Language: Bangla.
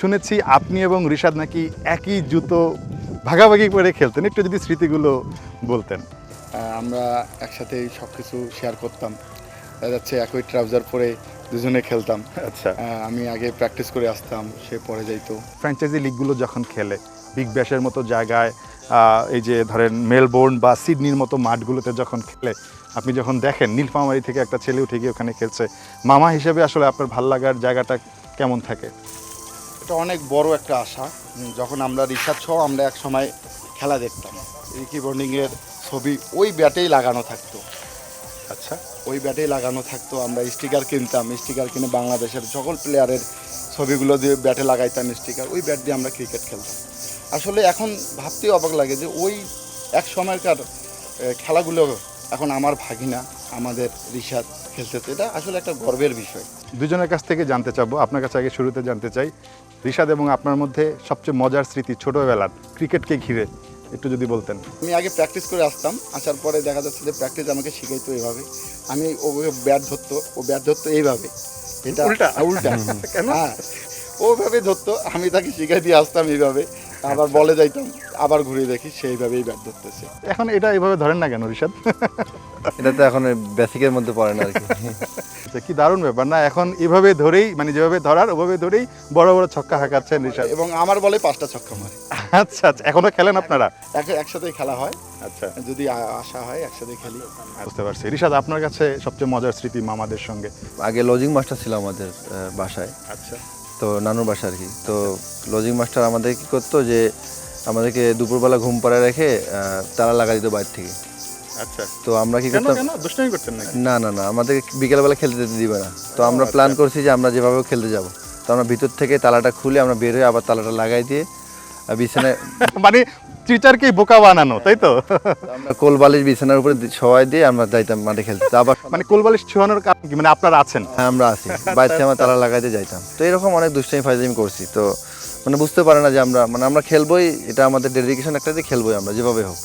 শুনেছি আপনি এবং রিশাদ নাকি একই জুতো ভাগাভাগি করে খেলতেন, একটু যদি স্মৃতিগুলো বলতেন। আমরা একসাথেই সব কিছু শেয়ার করতাম। দেখা যাচ্ছে একই ট্রাউজার পরে দুজনে খেলতাম। আচ্ছা, আমি আগে প্র্যাকটিস করে আসতাম, সে পরে যাইতো। ফ্র্যাঞ্চাইজি লিগগুলো যখন খেলে বিগ ব্যাশের মতো জায়গায়, এই যে ধরেন মেলবোর্ন বা সিডনির মতো মাঠগুলোতে যখন খেলে, আপনি যখন দেখেন নীলফামারী থেকে একটা ছেলে উঠে গিয়ে ওখানে খেলছে, মামা হিসেবে আসলে আপনার ভাল লাগার জায়গাটা কেমন থাকে? এটা অনেক বড় একটা আশা। যখন আমরা রিসার্চ সহ আমরা এক সময় খেলা দেখতাম, রিকি বন্ডিংয়ের ছবি ওই ব্যাটেই লাগানো থাকতো। আচ্ছা, ওই ব্যাটেই লাগানো থাকতো। আমরা স্টিকার কিনতাম, স্টিকার কিনে বাংলাদেশের সকল প্লেয়ারের ছবিগুলো দিয়ে ব্যাটে লাগাইতাম স্টিকার, ওই ব্যাট দিয়ে আমরা ক্রিকেট খেলতাম। আসলে এখন ভাবতেই অবাক লাগে যে ওই এক সময়কার খেলাগুলো এখন আমার ভাগিনা আমাদের রিশাদ খেলতেছে, এটা আসলে একটা গর্বের বিষয়। দুজনের কাছ থেকে জানতে চাবো, আপনার কাছে আগে শুরুতে জানতে চাই রিশাদ এবং আপনার মধ্যে সবচেয়ে মজার স্মৃতি ছোটোবেলার ক্রিকেটকে ঘিরে একটু যদি বলতেন। আমি আগে প্র্যাকটিস করে আসতাম, আসার পরে দেখা যাচ্ছে যে প্র্যাকটিস আমাকে শিখাইতো এইভাবে, আমি ওকে ব্যাট ধরতো, ও ব্যাট ধরতো এইভাবে, এটা উল্টা? উল্টা কেন? হ্যাঁ, ওভাবে ধরতো, আমি তাকে শিখাই দিয়ে আসতাম এইভাবে, আবার বলে যাইতাম, আবার ঘুরে দেখি সেইভাবেই ব্যাট ধরতেছে। এখন এটা এইভাবে ধরেন না কেন রিশাদ? এটা তো এখন বেসিকের মধ্যে পড়ে না আর কি। আচ্ছা, কি দারুণ ব্যাপার না, এখন এভাবে ধরেই মানে যেভাবে ধরার ওভাবে ধরেই বড় বড় ছক্কা হাঁকাচ্ছেন রিশাদ। এবং আমার বলে 5টা ছক্কা মারে। আচ্ছা আচ্ছা, এখনো খেলেন আপনারা? একসাথেই খেলা হয়, আচ্ছা, যদি আশা হয় একসাথে খেলি। বুঝতে পারছি। রিশাদ, আপনার কাছে সবচেয়ে মজার স্মৃতি মামাদের সঙ্গে? আগে লজিং মাস্টার ছিল আমাদের বাসায়, আচ্ছা, তো নানুর বাসা আর কি। তো লজিং মাস্টার আমাদের কি করতো যে আমাদেরকে দুপুরবেলা ঘুম পাড়ায় রেখে তালা লাগা দিত বাইরে থেকে। আচ্ছা, তো আমরা কি কেন করতাম, কেন দুষ্টামি করতেন নাকি? না না না, আমাদের বিকেলবেলা খেলতে যেতে দিবে না। তো আমরা প্ল্যান করছি যে আমরা যেভাবে খেলতে যাব, তো আমরা ভিতর থেকে তালাটা খুলে আমরা বের হয়ে আবার তালাটা লাগাই দিয়ে বিছানায় মানে টিচারকেই বোকা বানানো, তাই তো? আমরা কোল বালিশ বিছানার উপরে সবাই দিয়ে আমরা যাইতাম মাঠে খেলতে। তো আবার মানে কোলবালিশ ছোঁয়ানোর কারণ কি, মানে আপনারা আছেন? হ্যাঁ আমরা আছি, বাইরে আমরা তালা লাগাইতে যাইতাম। তো এরকম অনেক দুষ্টামি ফাইজলামি করছি। তো মানে বুঝতে পারে না যে আমরা মানে আমরা খেলবোই, এটা আমাদের ডেডিকেশন একটা, যে খেলবোই আমরা যেভাবে হোক।